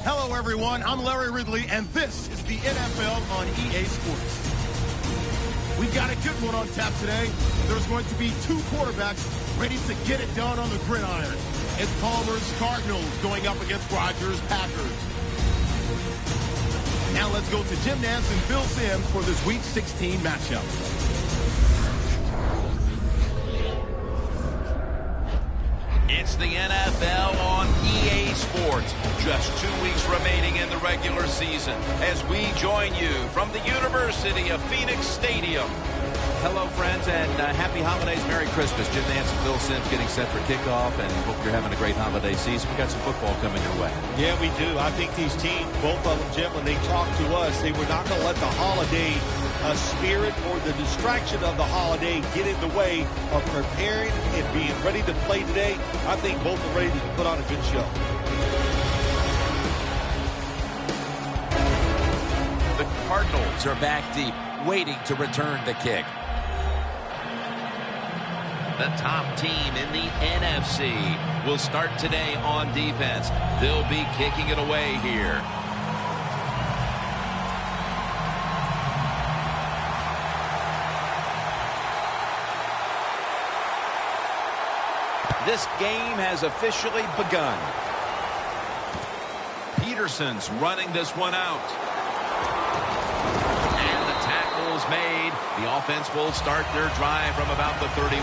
Hello, everyone. I'm Larry Ridley, and this is the NFL on EA Sports. We've got a good one on tap today. There's going to be two quarterbacks ready to get it done on the gridiron. It's Palmer's Cardinals going up against Rodgers' Packers. Now let's go to Jim Nance and Phil Simms for this Week 16 matchup. It's the NFL on EA Sports. Just 2 weeks remaining in the regular season as we join you from the University of Phoenix Stadium. Hello, friends, and happy holidays. Merry Christmas. Jim Nance and Phil Simms getting set for kickoff, and hope you're having a great holiday season. We got some football coming your way. Yeah, we do. I think these teams, both of them, Jim, when they talk to us, they were not going to let the holiday spirit or the distraction of the holiday get in the way of preparing and being ready to play today. I think both are ready to put on a good show. The Cardinals are back deep, waiting to return the kick. The top team in the NFC will start today on defense. They'll be kicking it away here. This game has officially begun. Peterson's running this one out. And the tackle is made. The offense will start their drive from about the 31.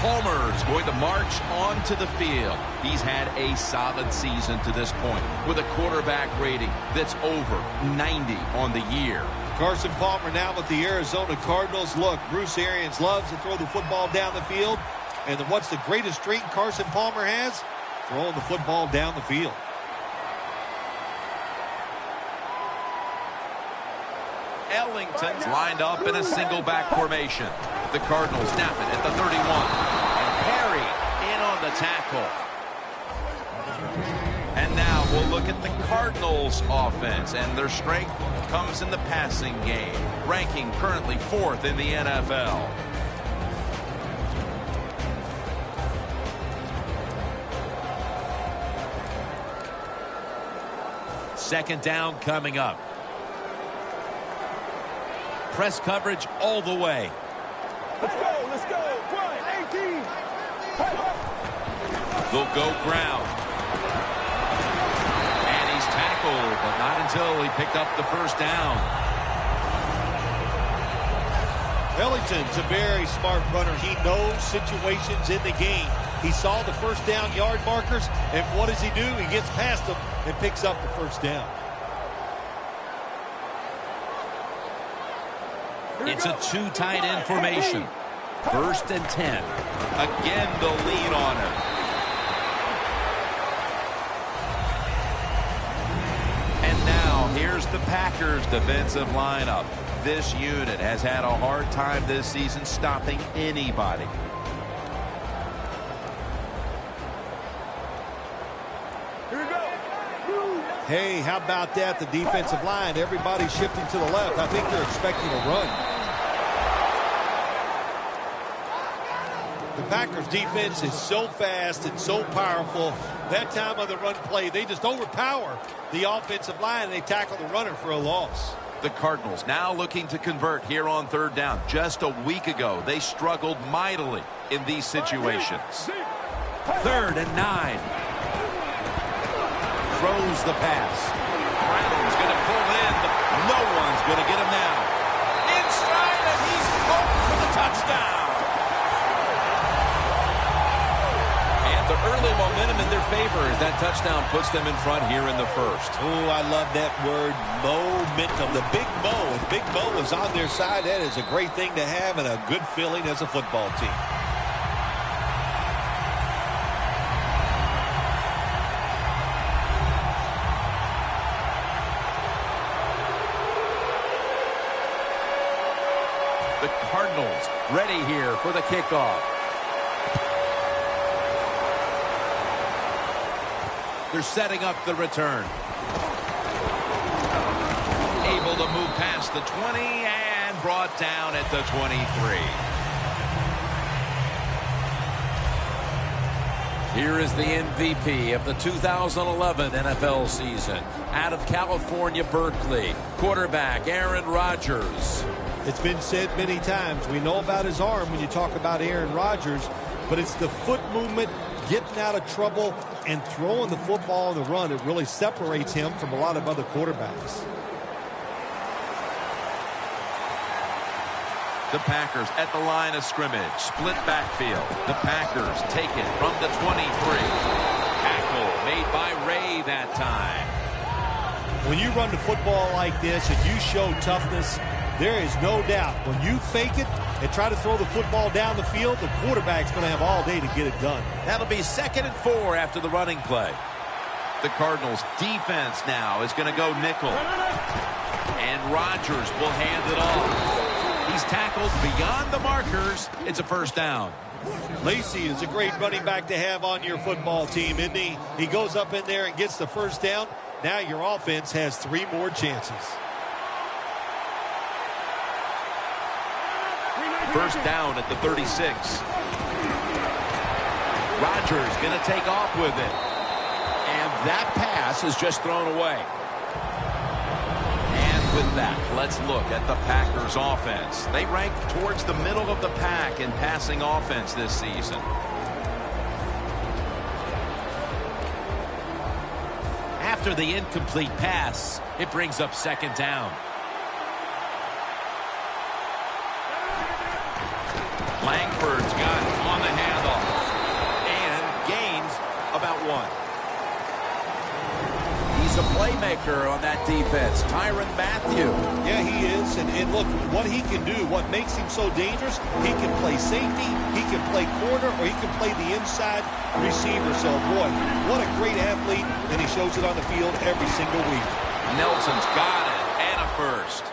Palmer's going to march onto the field. He's had a solid season to this point with a quarterback rating that's over 90 on the year. Carson Palmer now with the Arizona Cardinals. Look, Bruce Arians loves to throw the football down the field. And what's the greatest streak Carson Palmer has? Throwing the football down the field. Ellington's lined up in a single back formation. The Cardinals snap it at the 31. And Perry in on the tackle. And now we'll look at the Cardinals offense, and their strength comes in the passing game, ranking currently 4th in the NFL. Second down coming up. Press coverage all the way. Let's go, let's go. Run, 18. They'll go ground. And he's tackled, but not until he picked up the first down. Ellington's a very smart runner. He knows situations in the game. He saw the first down yard markers, and what does he do? He gets past them and picks up the first down. It's a two tight end formation. 1st and 10. Again, they'll lean on him. And now, here's the Packers defensive lineup. This unit has had a hard time this season stopping anybody. Hey, how about that? The defensive line, everybody shifting to the left. I think they're expecting a run. The Packers defense is so fast and so powerful. That time on the run play, they just overpower the offensive line, and they tackle the runner for a loss. The Cardinals now looking to convert here on 3rd down. Just a week ago, they struggled mightily in these situations. 3rd and 9. Throws the pass. Brown's going to pull in, but no one's going to get him now. Inside, and he's home for the touchdown. And the early momentum in their favor as that touchdown puts them in front here in the first. Oh, I love that word, momentum. The big Mo, and Big Mo is on their side. That is a great thing to have and a good feeling as a football team. The Cardinals ready here for the kickoff. They're setting up the return. Able to move past the 20 and brought down at the 23. Here is the MVP of the 2011 NFL season. Out of California, Berkeley, quarterback Aaron Rodgers. It's been said many times, we know about his arm when you talk about Aaron Rodgers, but it's the foot movement, getting out of trouble, and throwing the football on the run. It really separates him from a lot of other quarterbacks. The Packers at the line of scrimmage. Split backfield. The Packers take it from the 23. Tackle made by Ray that time. When you run the football like this and you show toughness, there is no doubt when you fake it and try to throw the football down the field, the quarterback's going to have all day to get it done. That'll be 2nd and 4 after the running play. The Cardinals defense now is going to go nickel. And Rodgers will hand it off. He's tackled beyond the markers. It's a first down. Lacy is a great running back to have on your football team, isn't he? He goes up in there and gets the first down. Now your offense has 3 more chances. First down at the 36. Rodgers going to take off with it. And that pass is just thrown away. With that, let's look at the Packers offense. They rank towards the middle of the pack in passing offense this season. After the incomplete pass, it brings up 2nd down. Langford's got on the handoff and gains about 1. He's a playmaker on that defense, Tyrann Mathieu. Yeah, he is. And look, what he can do, what makes him so dangerous, he can play safety, he can play corner, or he can play the inside receiver. So, boy, what a great athlete, and he shows it on the field every single week. Nelson's got it, and a first.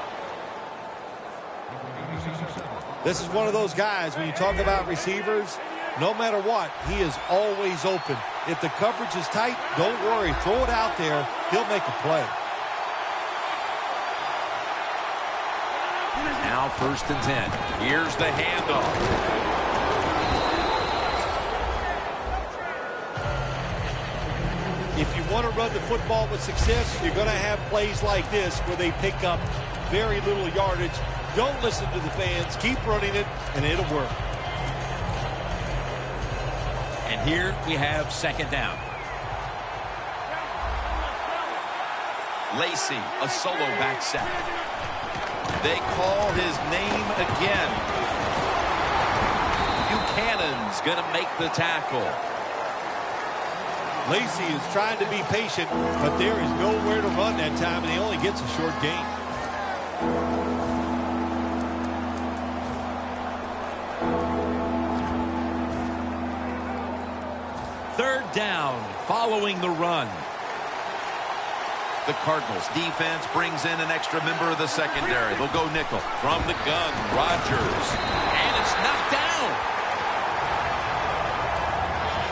This is one of those guys, when you talk about receivers, no matter what, he is always open. If the coverage is tight, don't worry. Throw it out there. He'll make a play. Now 1st and 10. Here's the handoff. If you want to run the football with success, you're going to have plays like this where they pick up very little yardage. Don't listen to the fans. Keep running it, and it'll work. And here we have 2nd down. Lacy, a solo back set. They call his name again. Buchanan's going to make the tackle. Lacy is trying to be patient, but there is nowhere to run that time, and he only gets a short gain. Third down following the run. The Cardinals defense brings in an extra member of the secondary. They'll go nickel from the gun. Rodgers. And it's knocked down.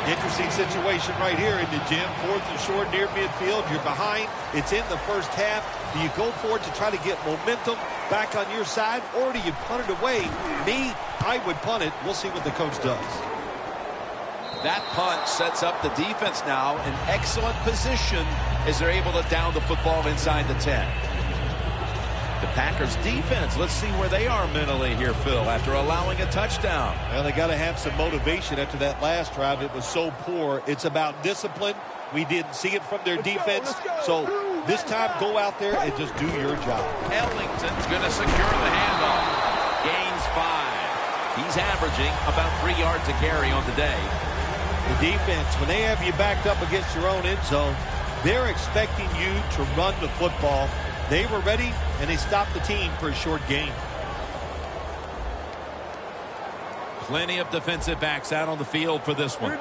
Interesting situation right here in the gym. 4th and short near midfield. You're behind. It's in the first half. Do you go for it to try to get momentum back on your side, or do you punt it away? Me, I would punt it. We'll see what the coach does. That punt sets up the defense now in excellent position as they're able to down the football inside the 10. The Packers defense, let's see where they are mentally here, Phil, after allowing a touchdown. Well, they got to have some motivation after that last drive. It was so poor. It's about discipline. We didn't see it from their defense. So this time, go out there and just do your job. Ellington's going to secure the handoff. Gains 5. He's averaging about 3 yards a carry on the day. The defense, when they have you backed up against your own end zone, they're expecting you to run the football. They were ready, and they stopped the team for a short gain. Plenty of defensive backs out on the field for this one.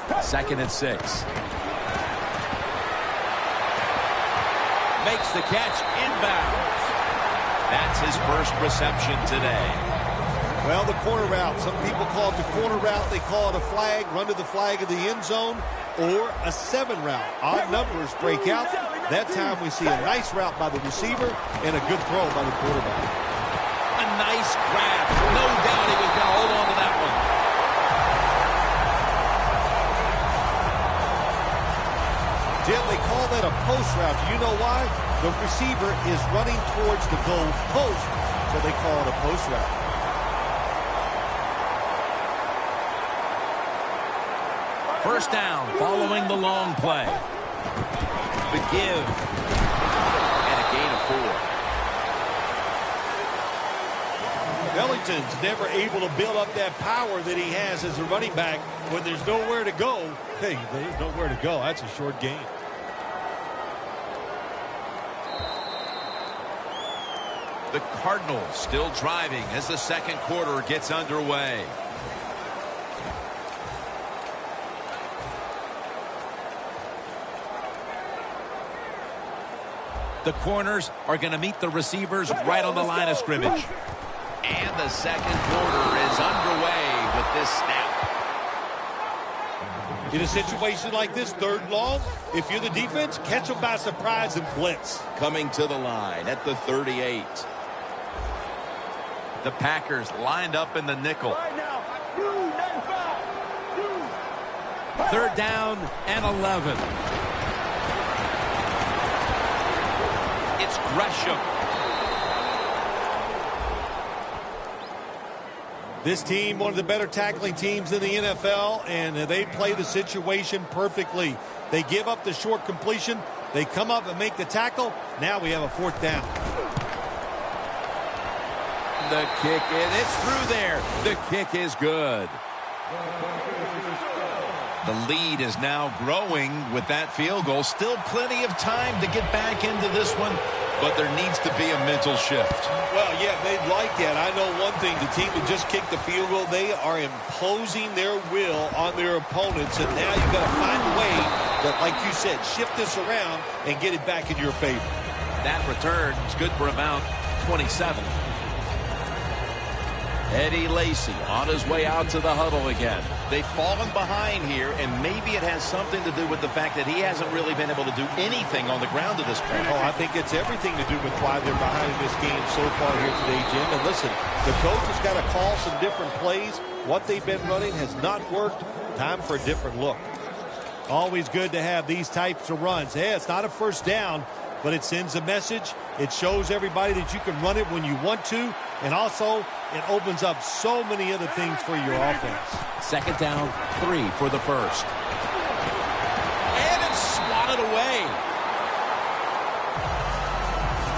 2nd and 6. Makes the catch inbounds. That's his first reception today. Well, the corner route. Some people call it the corner route. They call it a flag, run to the flag of the end zone, or a 7 route. Odd numbers break out. That time we see a nice route by the receiver and a good throw by the quarterback. A nice grab. No doubt he was going to hold on to that one. post route. Do you know why? The receiver is running towards the goal post, so they call it a post route. First down following the long play. The give. And a gain of 4. Ellington's never able to build up that power that he has as a running back when there's nowhere to go. Hey, there's nowhere to go. That's a short gain. The Cardinals still driving as the second quarter gets underway. The corners are going to meet the receivers right on the line of scrimmage. And the second quarter is underway with this snap. In a situation like this, 3rd and long, if you're the defense, catch them by surprise and blitz. Coming to the line at the 38. The Packers lined up in the nickel. Right now, 295. 3rd down and 11. It's Gresham. This team, one of the better tackling teams in the NFL, and they play the situation perfectly. They give up the short completion. They come up and make the tackle. Now we have a 4th down. The kick, it's through there. The kick is good. The lead is now growing with that field goal. Still plenty of time to get back into this one, but there needs to be a mental shift. Well, yeah, they'd like that. I know one thing. The team that just kicked the field goal, they are imposing their will on their opponents, and now you've got to find a way that, like you said, shift this around and get it back in your favor. That return is good for about 27. Eddie Lacy on his way out to the huddle again. They've fallen behind here, and maybe it has something to do with the fact that he hasn't really been able to do anything on the ground to this point. Oh, I think it's everything to do with why they're behind in this game so far here today, Jim. And listen, the coach has got to call some different plays. What they've been running has not worked. Time for a different look. Always good to have these types of runs. Hey, it's not a first down, but it sends a message. It shows everybody that you can run it when you want to, and also it opens up so many other things for your offense. 2nd down, 3 for the first. And it's swatted away.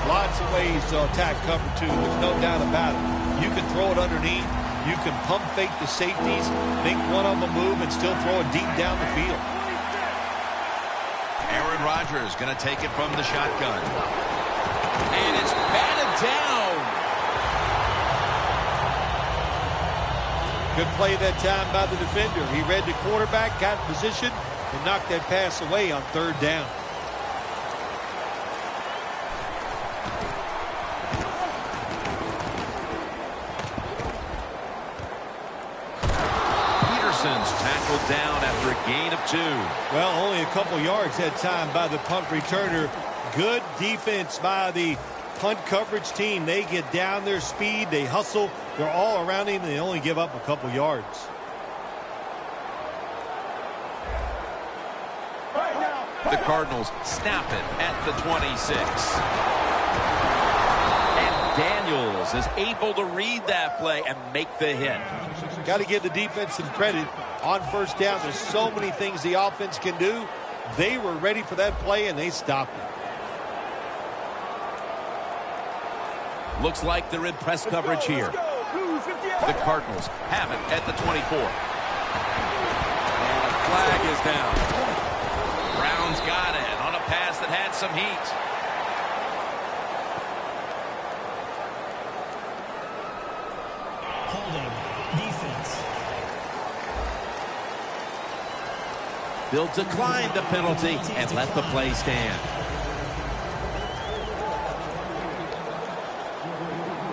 Lots of ways to attack cover 2. There's no doubt about it. You can throw it underneath. You can pump fake the safeties, make one of them move, and still throw it deep down the field. Aaron Rodgers going to take it from the shotgun. And it's batted down. Good play that time by the defender. He read the quarterback, got in position, and knocked that pass away on 3rd down. Peterson's tackled down after a gain of 2. Well, only a couple yards that time by the punt returner. Good defense by the punt coverage team. They get down their speed. They hustle. They're all around him, and they only give up a couple yards. The Cardinals snap it at the 26. And Daniels is able to read that play and make the hit. Got to give the defense some credit on 1st down. There's so many things the offense can do. They were ready for that play, and they stopped it. Looks like they're in press coverage here. The Cardinals have it at the 24. And a flag is down. Brown's got it on a pass that had some heat. Holding. Defense. They'll decline the penalty and let the play stand.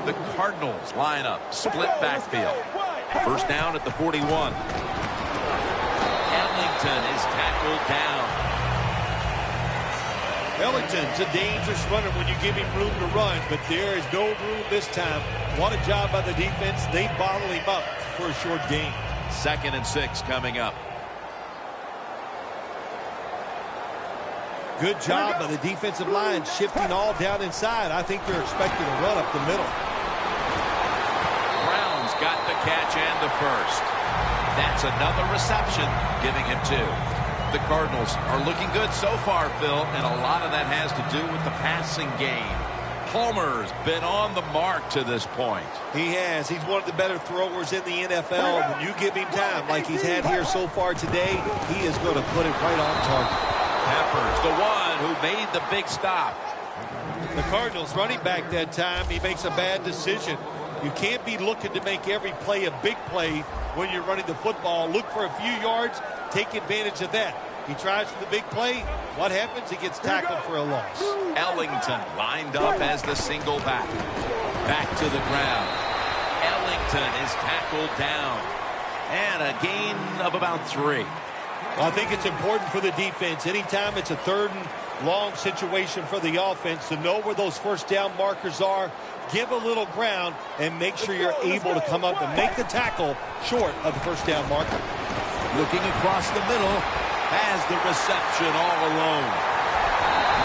The Cardinals line up, split backfield. First down at the 41. Ellington is tackled down. Ellington's a dangerous runner when you give him room to run, but there is no room this time. What a job by the defense. They bottle him up for a short gain. 2nd and 6 coming up. Good job by the defensive line shifting all down inside. I think they're expecting a run up the middle. Brown's got the catch and the first. That's another reception, giving him 2. The Cardinals are looking good so far, Phil, and a lot of that has to do with the passing game. Palmer's been on the mark to this point. He has. He's one of the better throwers in the NFL. When you give him time like he's had here so far today, he is going to put it right on target. Peppers, the one who made the big stop. The Cardinals running back that time, he makes a bad decision. You can't be looking to make every play a big play when you're running the football. Look for a few yards, take advantage of that. He tries for the big play. What happens? He gets tackled for a loss. Ellington lined up as the single back. Back to the ground. Ellington is tackled down. And a gain of about 3. Well, I think it's important for the defense. Anytime it's a 3rd and long situation for the offense to know where those first down markers are, give a little ground, and make sure you're able to come up and make the tackle short of the first down marker. Looking across the middle, has the reception all alone.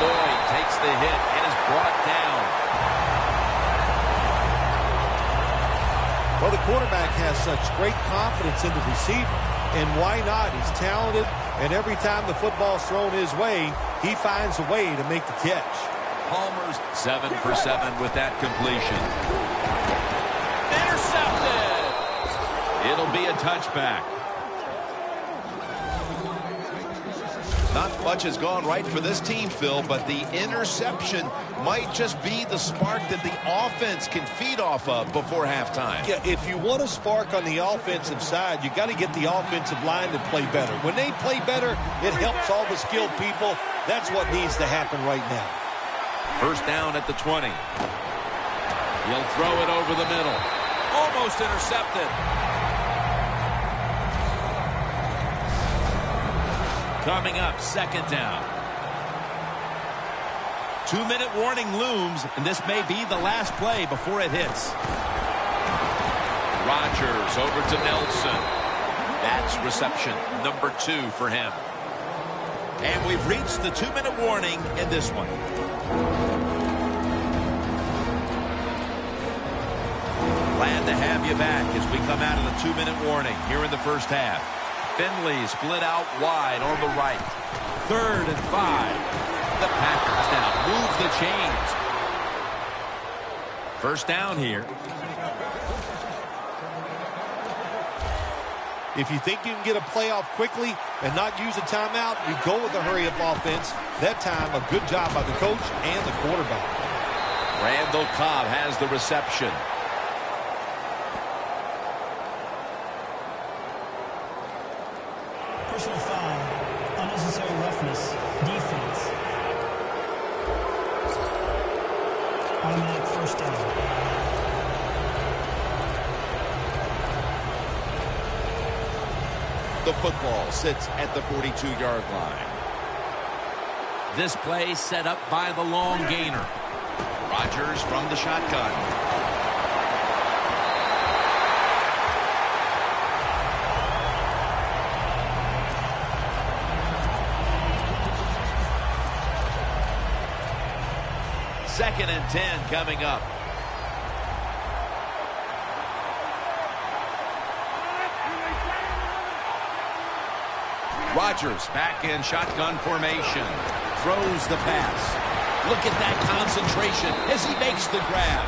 Lloyd takes the hit and is brought down. Well, the quarterback has such great confidence in the receiver, and why not? He's talented, and every time the football's thrown his way, he finds a way to make the catch. Palmer's 7 for 7 with that completion. Intercepted! It'll be a touchback. Not much has gone right for this team, Phil, but the interception might just be the spark that the offense can feed off of before halftime. Yeah, if you want a spark on the offensive side, you got to get the offensive line to play better. When they play better, it helps all the skilled people. That's what needs to happen right now. First down at the 20. He'll throw it over the middle. Almost intercepted. Coming up, second down. 2-minute warning looms, and this may be the last play before it hits. Rodgers over to Nelson. That's reception number 2 for him. And we've reached the 2-minute warning in this one. Glad to have you back as we come out of the 2-minute warning here in the first half. Finley split out wide on the right. 3rd and 5. The Packers now move the chains. First down here. If you think you can get a playoff quickly and not use a timeout, you go with a hurry-up offense. That time, a good job by the coach and the quarterback. Randall Cobb has the reception. Personal foul. Unnecessary roughness. Defense. Automatic first down. The football sits at the 42-yard line. This play set up by the long gainer. Rodgers from the shotgun. Second and 10 coming up. Rodgers back in shotgun formation. Throws the pass. Look at that concentration as he makes the grab.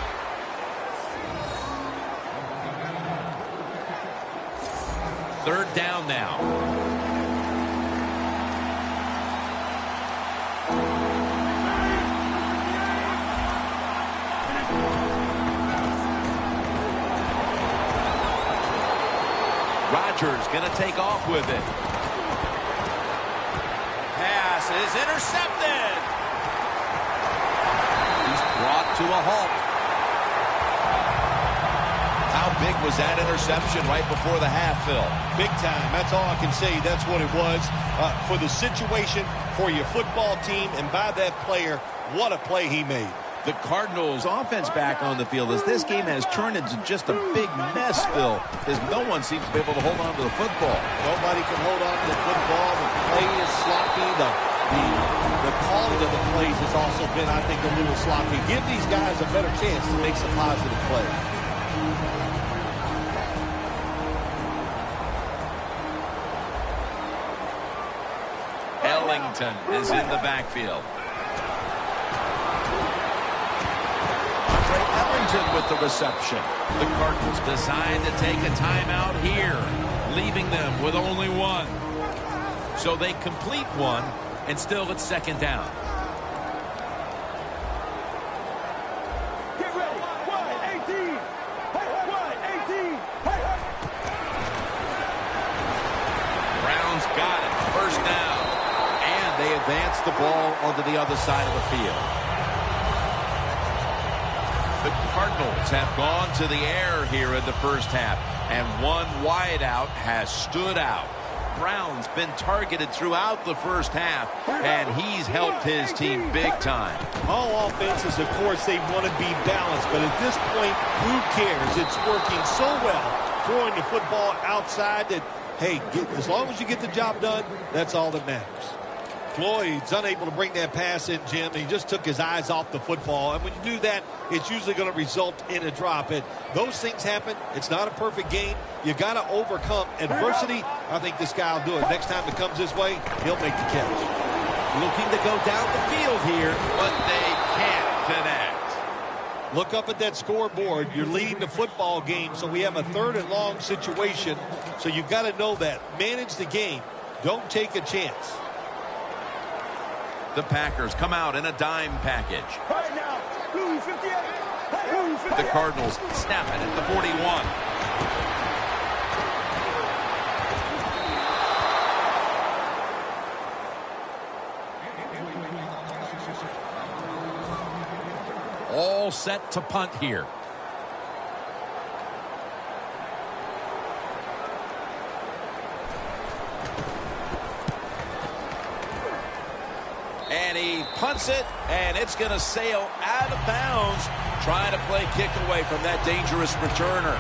Third down now. Rodgers going to take off with it. Pass is intercepted. He's brought to a halt. How big was that interception right before the half, Phil? Big time. That's all I can say. That's what it was. For the situation, for your football team, and by that player, what a play he made. The Cardinals offense back on the field as this game has turned into just a big mess, Phil, as no one seems to be able to hold on to the football. Nobody can hold on to the football. The play is sloppy. The The calling of the plays has also been, I think, a little sloppy. Give these guys a better chance to make some positive plays. Ellington is in the backfield. Ellington with the reception. The Cardinals decide to take a timeout here, leaving them with only one. So they complete one, and still it's second down. Get ready. Wide 18. Wide 18. Brown's got it. First down. And they advance the ball onto the other side of the field. The Cardinals have gone to the air here in the first half, and one wideout has stood out. Brown's been targeted throughout the first half, and he's helped his team big time. All offenses, of course, they want to be balanced, but at this point, who cares? It's working so well, throwing the football outside that, hey, as long as you get the job done, that's all that matters. Floyd's unable to bring that pass in, Jim. He just took his eyes off the football. And when you do that, it's usually going to result in a drop. And those things happen. It's not a perfect game. You got to overcome adversity. I think this guy will do it. Next time it comes this way, he'll make the catch. Looking to go down the field here, But they can't connect. Look up at that scoreboard. You're leading the football game, so we have a 3rd and long situation. So you've got to know that. Manage the game. Don't take a chance. The Packers come out in a dime package. Right now. Blue 58. Blue 58. The Cardinals snap it at the 41. All set to punt here. And he punts it, and it's going to sail out of bounds, trying to play kick away from that dangerous returner.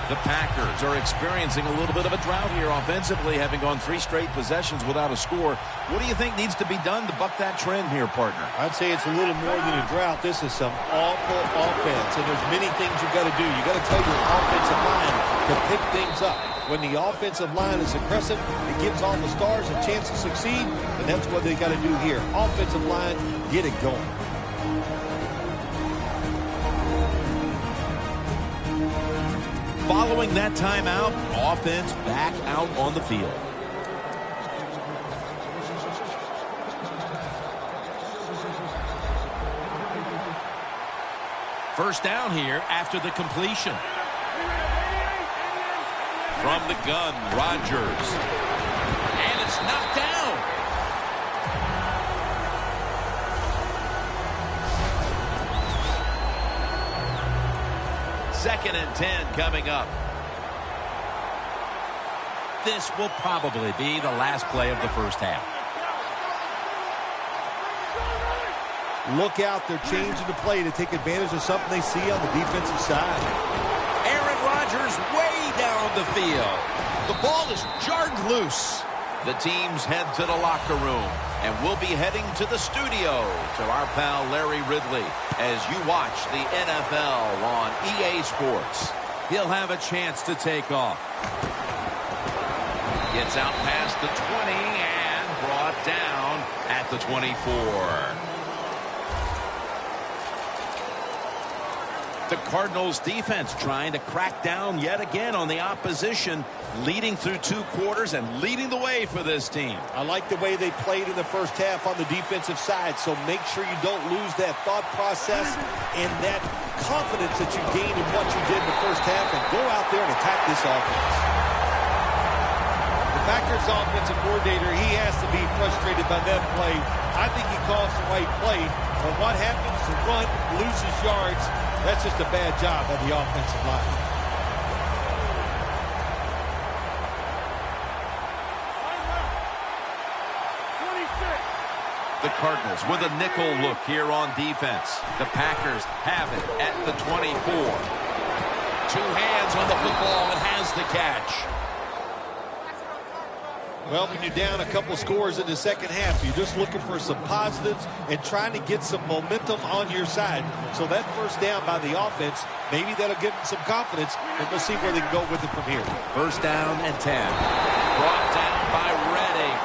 The Packers are experiencing a little bit of a drought here offensively, having gone 3 straight possessions without a score. What do you think needs to be done to buck that trend here, partner? I'd say it's a little more than a drought. This is some awful offense, and there's many things you got to do. You got to tell your offensive line to pick things up. When the offensive line is aggressive, it gives all the stars a chance to succeed, and that's what they got to do here. Offensive line, get it going. Following that timeout, offense back out on the field. First down here after the completion. From the gun, Rodgers. And it's knocked down. Second and 10 coming up. This will probably be the last play of the first half. Look out, they're changing the play to take advantage of something they see on the defensive side. Aaron Rodgers way down the field. The ball is jarred loose. The teams head to the locker room, and we'll be heading to the studio to our pal Larry Ridley as you watch the NFL on EA Sports. He'll have a chance to take off. Gets out past the 20 and brought down at the 24. The Cardinals defense trying to crack down yet again on the opposition, leading through 2 quarters and leading the way for this team. I like the way they played in the first half on the defensive side, so make sure you don't lose that thought process and that confidence that you gained in what you did in the first half, and go out there and attack this offense. The Packers offensive coordinator, he has to be frustrated by that play. I think he calls the right play, but what happens to run, loses yards, that's just a bad job of the offensive line. The Cardinals with a nickel look here on defense. The Packers have it at the 24. 2 hands on the football and has the catch. Well, when you're down a couple scores in the second half, you're just looking for some positives and trying to get some momentum on your side. So that first down by the offense, maybe that'll give them some confidence, and we'll see where they can go with it from here. First down and 10. Brought down by Redding.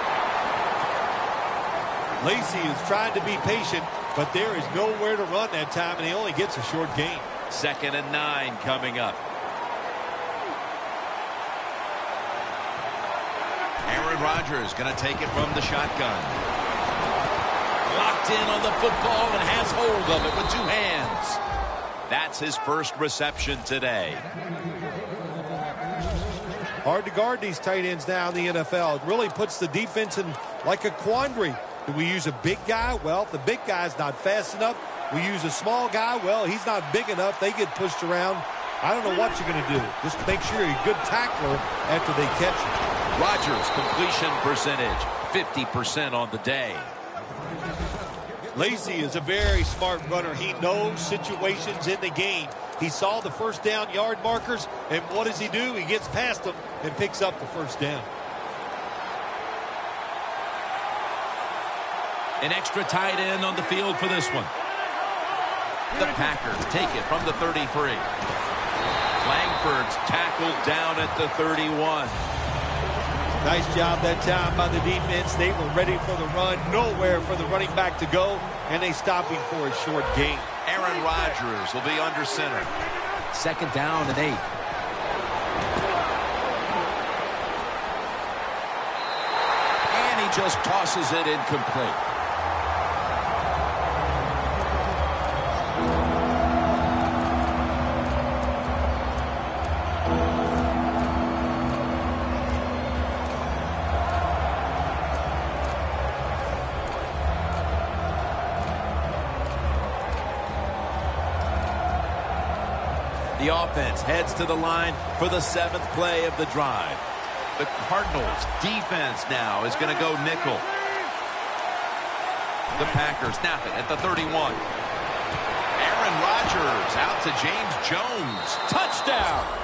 Lacey is trying to be patient, but there is nowhere to run that time, and he only gets a short gain. 2nd and 9 coming up. Aaron Rodgers going to take it from the shotgun. Locked in on the football and has hold of it with 2 hands. That's his first reception today. Hard to guard these tight ends now in the NFL. It really puts the defense in like a quandary. Do we use a big guy? Well, if the big guy's not fast enough. We use a small guy. Well, he's not big enough. They get pushed around. I don't know what you're going to do. Just make sure you're a good tackler after they catch you. Rodgers' completion percentage, 50% on the day. Lacey is a very smart runner. He knows situations in the game. He saw the first down yard markers, and what does he do? He gets past them and picks up the first down. An extra tight end on the field for this one. The Packers take it from the 33. Langford's tackled down at the 31. Nice job that time by the defense. They were ready for the run. Nowhere for the running back to go, and they stop him for a short gain. Aaron Rodgers will be under center. 2nd down and 8. And he just tosses it incomplete. The offense heads to the line for the 7th play of the drive. The Cardinals defense now is going to go nickel. The Packers snap it at the 31. Aaron Rodgers out to James Jones. Touchdown!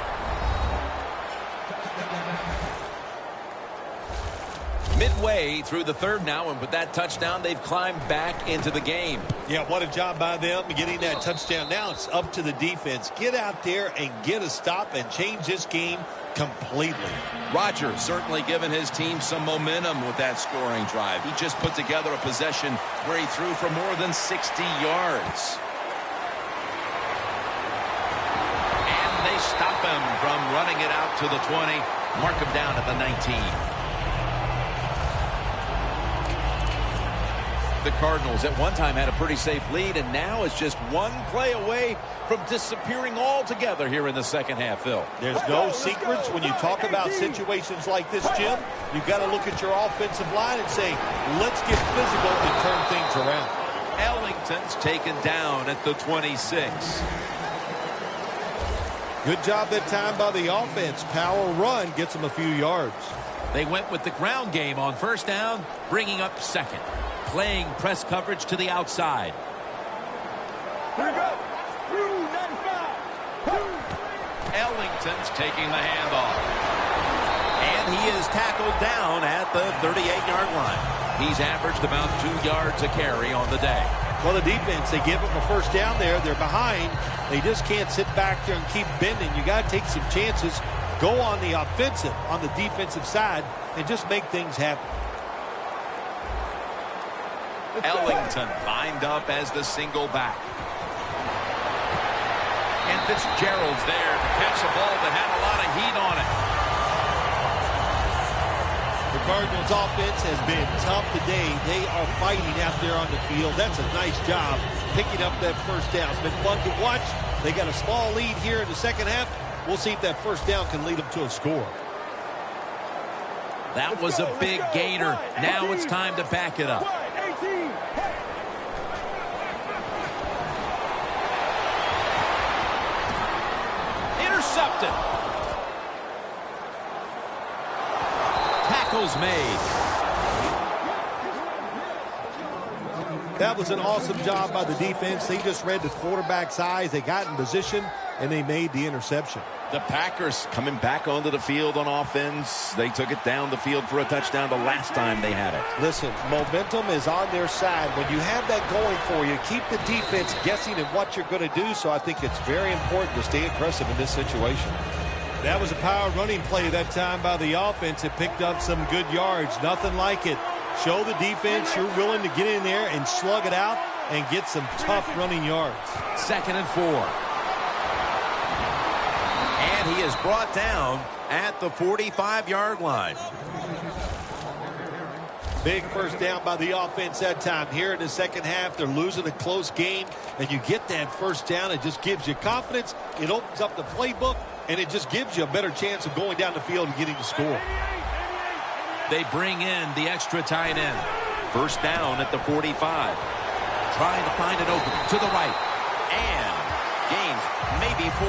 Midway through the 3rd now, and with that touchdown, they've climbed back into the game. Yeah, what a job by them getting that touchdown. Now it's up to the defense. Get out there and get a stop and change this game completely. Rodgers certainly given his team some momentum with that scoring drive. He just put together a possession where he threw for more than 60 yards. And they stop him from running it out to the 20. Mark him down at the 19. The Cardinals at one time had a pretty safe lead, and now it's just one play away from disappearing altogether here in the second half, Phil. There's no secrets when you talk about situations like this, Jim. You've got to look at your offensive line and say, let's get physical and turn things around. Ellington's taken down at the 26. Good job that time by the offense. Power run gets them a few yards. They went with the ground game on first down, bringing up 2nd. Playing press coverage to the outside. Here we go. Ellington's taking the handoff. And he is tackled down at the 38-yard line. He's averaged about 2 yards a carry on the day. Well, the defense, they give them a first down there. They're behind. They just can't sit back there and keep bending. You got to take some chances. Go on the offensive, on the defensive side, and just make things happen. Ellington lined up as the single back. And Fitzgerald's there to catch a ball that had a lot of heat on it. The Cardinals offense has been tough today. They are fighting out there on the field. That's a nice job picking up that first down. It's been fun to watch. They got a small lead here in the second half. We'll see if that first down can lead them to a score. That was a big gainer. Now it's time to back it up. Intercepted. Tackles made. That was an awesome job by the defense. They just read the quarterback's eyes. They got in position, and they made the interception. The Packers coming back onto the field on offense. They took it down the field for a touchdown the last time they had it. Listen, momentum is on their side. When you have that going for you, keep the defense guessing at what you're going to do. So I think it's very important to stay aggressive in this situation. That was a power running play that time by the offense. It picked up some good yards. Nothing like it. Show the defense you're willing to get in there and slug it out and get some tough running yards. 2nd and 4. And he is brought down at the 45-yard line. Big first down by the offense that time. Here in the second half, they're losing a close game, and you get that first down. It just gives you confidence. It opens up the playbook, and it just gives you a better chance of going down the field and getting the score. They bring in the extra tight end. First down at the 45. Trying to find it open to the right. And gains maybe 4.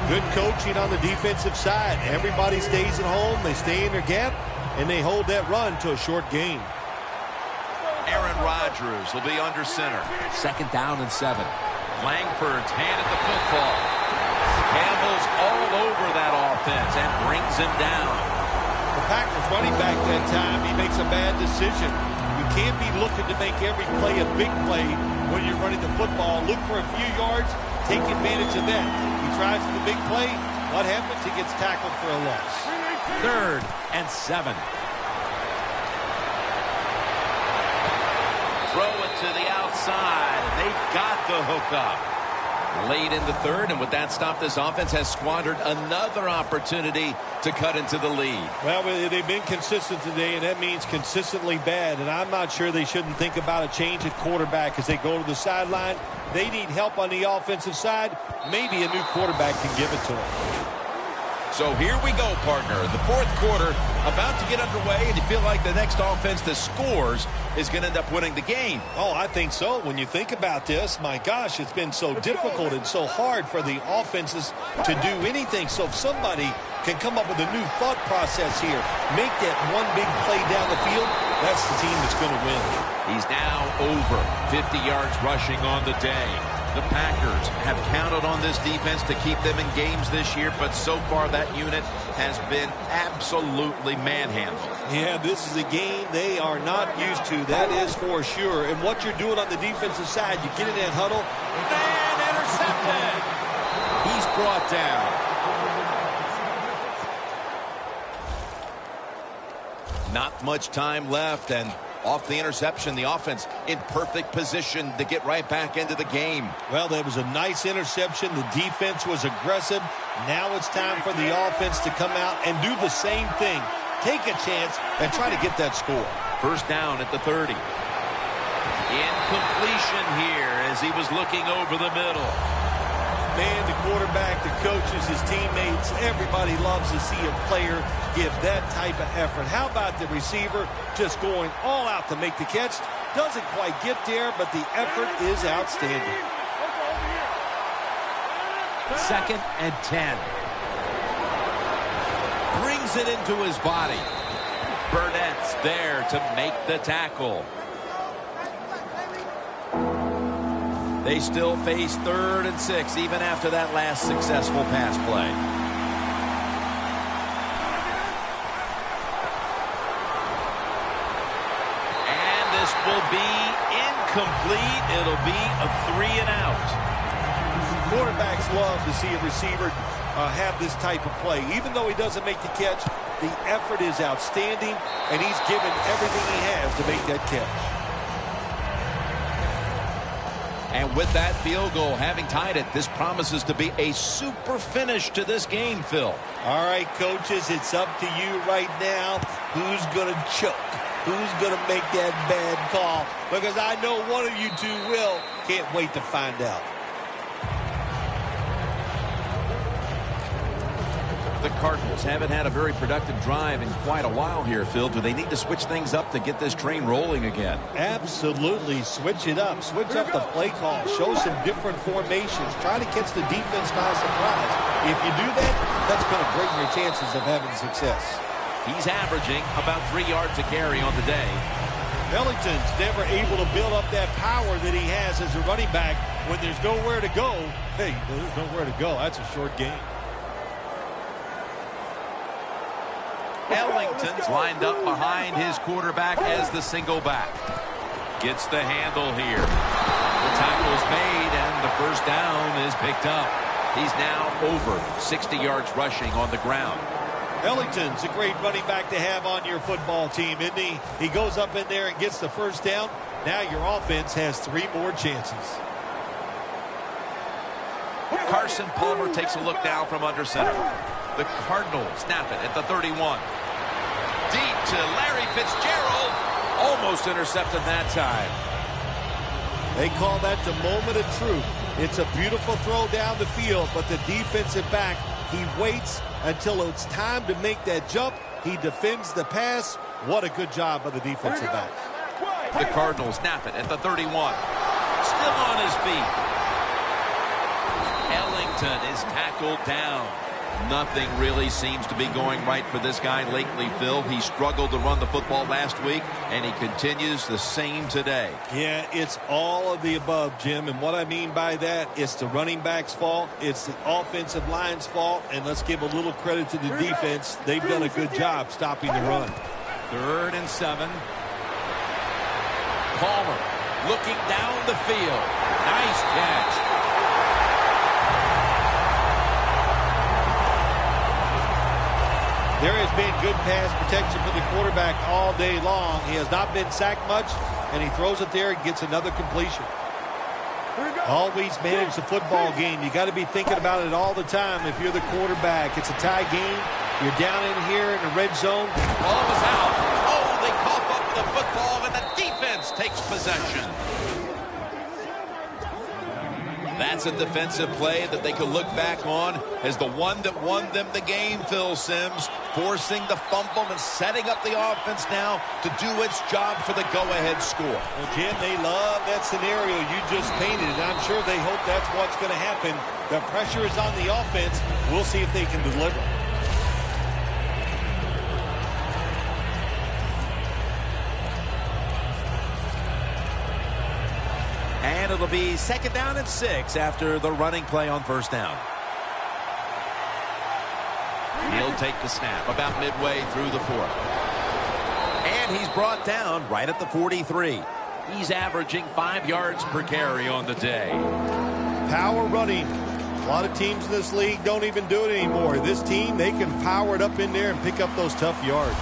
Good coaching on the defensive side. Everybody stays at home. They stay in their gap, and they hold that run to a short gain. Aaron Rodgers will be under center. 2nd down and 7. Langford's handed the football. Campbell's all over that offense and brings him down. The Packers running back that time, he makes a bad decision. You can't be looking to make every play a big play when you're running the football. Look for a few yards, take advantage of that. He tries for the big play. What happens? He gets tackled for a loss. 3rd and 7. Throw it to the outside. They've got the hook up. Late in the 3rd, and with that stop, this offense has squandered another opportunity to cut into the lead. Well, they've been consistent today, and that means consistently bad, and I'm not sure they shouldn't think about a change at quarterback as they go to the sideline. They need help on the offensive side. Maybe a new quarterback can give it to them. So here we go, partner. The 4th quarter about to get underway, and you feel like the next offense that scores is going to end up winning the game. Oh, I think so. When you think about this, my gosh, it's been so difficult and so hard for the offenses to do anything. So if somebody can come up with a new thought process here, make that one big play down the field, that's the team that's going to win. He's now over 50 yards rushing on the day. The Packers have counted on this defense to keep them in games this year, but so far that unit has been absolutely manhandled. Yeah, this is a game they are not used to, that is for sure. And what you're doing on the defensive side, you get in that huddle. And intercepted. He's brought down. Not much time left, and off the interception, the offense in perfect position to get right back into the game. Well, that was a nice interception. The defense was aggressive. Now it's time for the offense to come out and do the same thing. Take a chance and try to get that score. First down at the 30. Incompletion here as he was looking over the middle. Man, the quarterback, the coaches, his teammates, everybody loves to see a player give that type of effort. How about the receiver just going all out to make the catch? Doesn't quite get there, but the effort is outstanding. 2nd and 10. Brings it into his body. Burnett's there to make the tackle. They still face 3rd and 6 even after that last successful pass play. And this will be incomplete. It'll be a 3 and out. Quarterbacks love to see a receiver have this type of play. Even though he doesn't make the catch, the effort is outstanding, and he's given everything he has to make that catch. And with that field goal having tied it, this promises to be a super finish to this game, Phil. All right, coaches, it's up to you right now. Who's going to choke? Who's going to make that bad call? Because I know one of you two will. Can't wait to find out. The Cardinals haven't had a very productive drive in quite a while here, Phil. Do they need to switch things up to get this train rolling again? Absolutely. Switch it up. Switch up the play call. Show some different formations. Try to catch the defense by surprise. If you do that, that's going to bring your chances of having success. He's averaging about 3 yards a carry on the day. Ellington's never able to build up that power that he has as a running back when there's nowhere to go. Hey, there's nowhere to go. That's a short game. Ellington's lined up behind his quarterback as the single back. Gets the handle here. The tackle's made, and the first down is picked up. He's now over 60 yards rushing on the ground. Ellington's a great running back to have on your football team, isn't he? He goes up in there and gets the first down. Now your offense has 3 more chances. Carson Palmer takes a look now from under center. The Cardinals snap it at the 31. Deep to Larry Fitzgerald. Almost intercepted that time. They call that the moment of truth. It's a beautiful throw down the field, but the defensive back, he waits until it's time to make that jump. He defends the pass. What a good job by the defensive back. The Cardinals snap it at the 31. Still on his feet. Ellington is tackled down. Nothing really seems to be going right for this guy lately, Phil. He struggled to run the football last week, and he continues the same today. Yeah, it's all of the above, Jim. And what I mean by that, it's the running back's fault. It's the offensive line's fault. And let's give a little credit to the defense. They've done a good job stopping the run. 3rd and 7. Palmer looking down the field. Nice catch. There has been good pass protection for the quarterback all day long. He has not been sacked much, and he throws it there and gets another completion. Always manage the football game. You got to be thinking about it all the time if you're the quarterback. It's a tie game. You're down in here in the red zone. Ball is out. Oh, they cough up the football, and the defense takes possession. That's a defensive play that they could look back on as the one that won them the game, Phil Simms, forcing the fumble and setting up the offense now to do its job for the go-ahead score. Well, Jim, they love that scenario you just painted, and I'm sure they hope that's what's going to happen. The pressure is on the offense. We'll see if they can deliver. And it'll be 2nd down and 6 after the running play on 1st down. He'll take the snap about midway through the 4th. And he's brought down right at the 43. He's averaging 5 yards per carry on the day. Power running. A lot of teams in this league don't even do it anymore. This team, they can power it up in there and pick up those tough yards.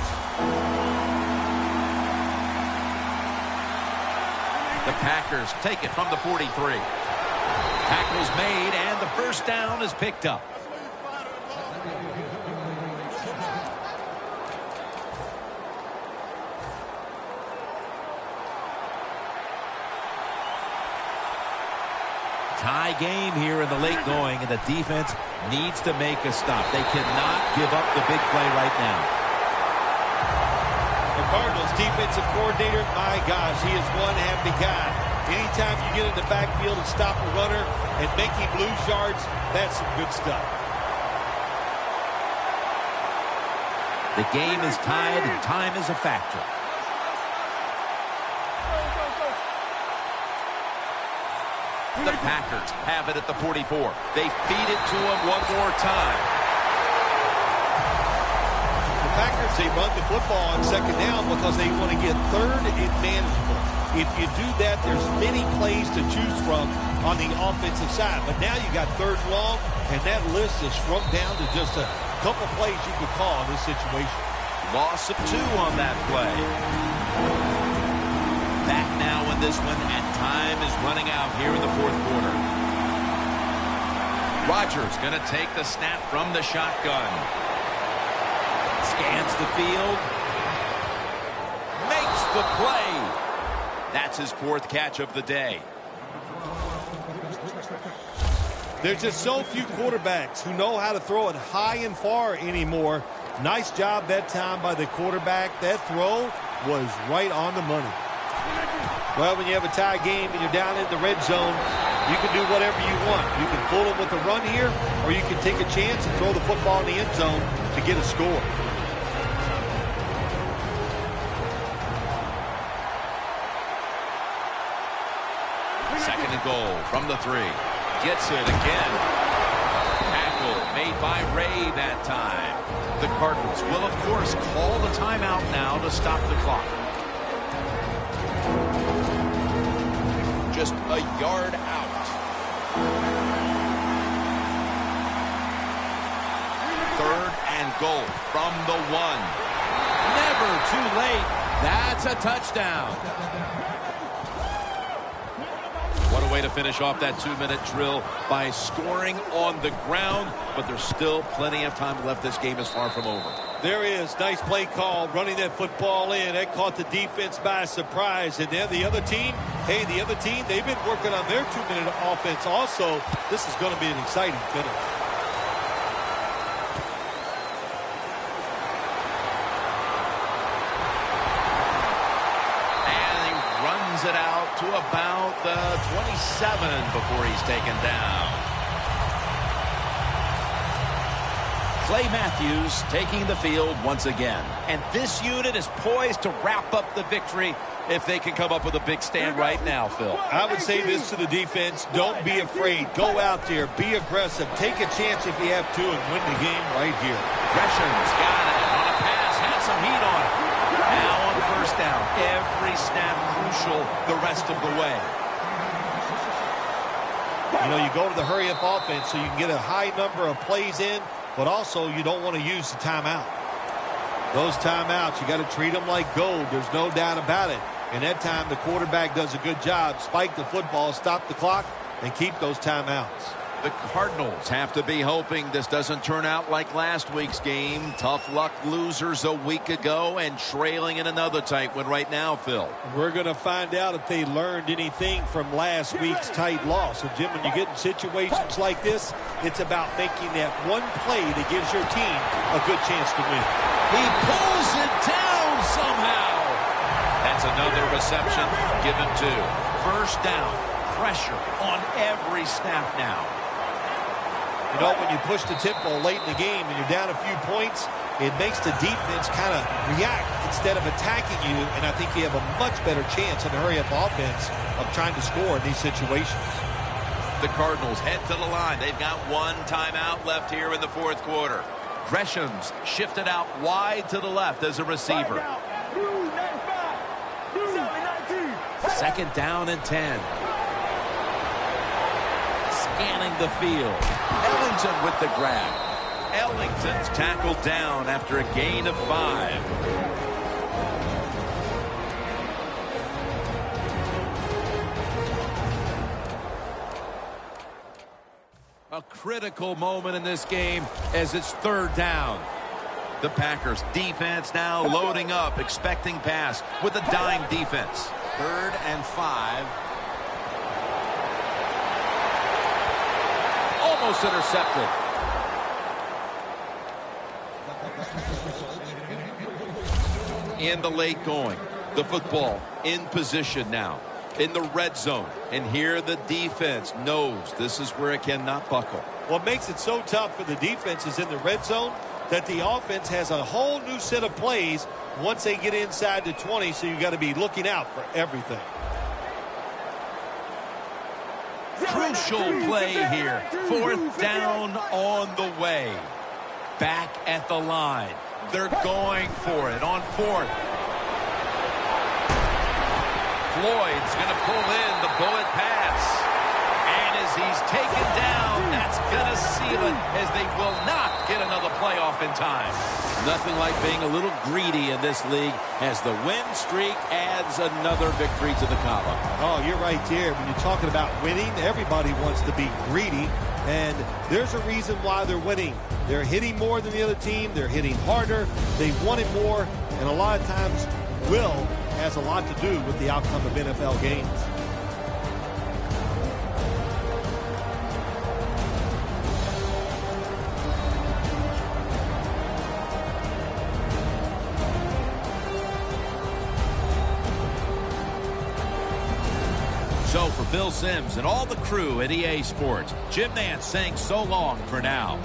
The Packers take it from the 43. Tackle's made, and the first down is picked up. Tie game here in the late going, and the defense needs to make a stop. They cannot give up the big play right now. The Cardinals defensive coordinator, my gosh, he is one happy guy. Anytime you get in the backfield and stop a runner and make him lose yards, that's some good stuff. The game is tied and time is a factor. The Packers have it at the 44. They feed it to him one more time. Packers, they run the football on 2nd down because they want to get 3rd and manageable. If you do that, there's many plays to choose from on the offensive side. But now you got 3rd long, and that list is shrunk down to just a couple plays you could call in this situation. Loss of 2 on that play. Back now in this one, and time is running out here in the 4th quarter. Rodgers going to take the snap from the shotgun. Scans the field. Makes the play. That's his 4th catch of the day. There's just so few quarterbacks who know how to throw it high and far anymore. Nice job that time by the quarterback. That throw was right on the money. Well, when you have a tie game and you're down in the red zone, you can do whatever you want. You can fool them with a run here, or you can take a chance and throw the football in the end zone to get a score. Second and goal from the 3. Gets it again. Tackle made by Ray that time. The Cardinals will, of course, call the timeout now to stop the clock. Just a yard out. Third and goal from the 1. Never too late. That's a touchdown. What a way to finish off that 2-minute drill by scoring on the ground, but there's still plenty of time left. This game is far from over. There is. Nice play call, running that football in. That caught the defense by surprise. And then the other team, they've been working on their 2-minute offense also. This is going to be an exciting finish. It out to about the 27 before he's taken down. Clay Matthews taking the field once again. And this unit is poised to wrap up the victory if they can come up with a big stand right now, Phil. I would say this to the defense. Don't be afraid. Go out there. Be aggressive. Take a chance if you have to and win the game right here. Gresham's got it on a pass. Has some heat on it. Now on first down. Every snap crucial the rest of the way. You know, you go to the hurry-up offense so you can get a high number of plays in, but also you don't want to use the timeout. Those timeouts, you got to treat them like gold. There's no doubt about it. And that time, the quarterback does a good job. Spike the football, stop the clock, and keep those timeouts. The Cardinals have to be hoping this doesn't turn out like last week's game. Tough luck losers a week ago and trailing in another tight one right now, Phil. We're going to find out if they learned anything from last week's tight loss. So, Jim, when you get in situations like this, it's about making that one play that gives your team a good chance to win. He pulls it down somehow. That's another reception given to. First down. Pressure on every snap now. You know, when you push the tempo late in the game and you're down a few points, it makes the defense kind of react instead of attacking you, and I think you have a much better chance in the hurry-up offense of trying to score in these situations. The Cardinals head to the line. They've got one timeout left here in the fourth quarter. Gresham's shifted out wide to the left as a receiver. Second down and 10. Scanning the field. Ellington with the grab. Ellington's tackled down after a gain of 5. A critical moment in this game as it's third down. The Packers defense now loading up, expecting pass with a dime defense. 3rd and 5. Almost intercepted. In the late going. The football in position now. In the red zone. And here the defense knows this is where it cannot buckle. What makes it so tough for the defense is in the red zone that the offense has a whole new set of plays once they get inside the 20, so you got to be looking out for everything. Crucial play here. 4th down on the way. Back at the line. They're going for it on 4th. Floyd's going to pull in the bullet pass. And as he's taken down, that's going to seal it as they will not get another playoff in time. Nothing like being a little greedy in this league as the win streak adds another victory to the column. Oh, you're right there. When you're talking about winning, everybody wants to be greedy. And there's a reason why they're winning. They're hitting more than the other team. They're hitting harder. They want it more. And a lot of times, will has a lot to do with the outcome of NFL games. So for Phil Simms and all the crew at EA Sports, Jim Nance saying so long for now.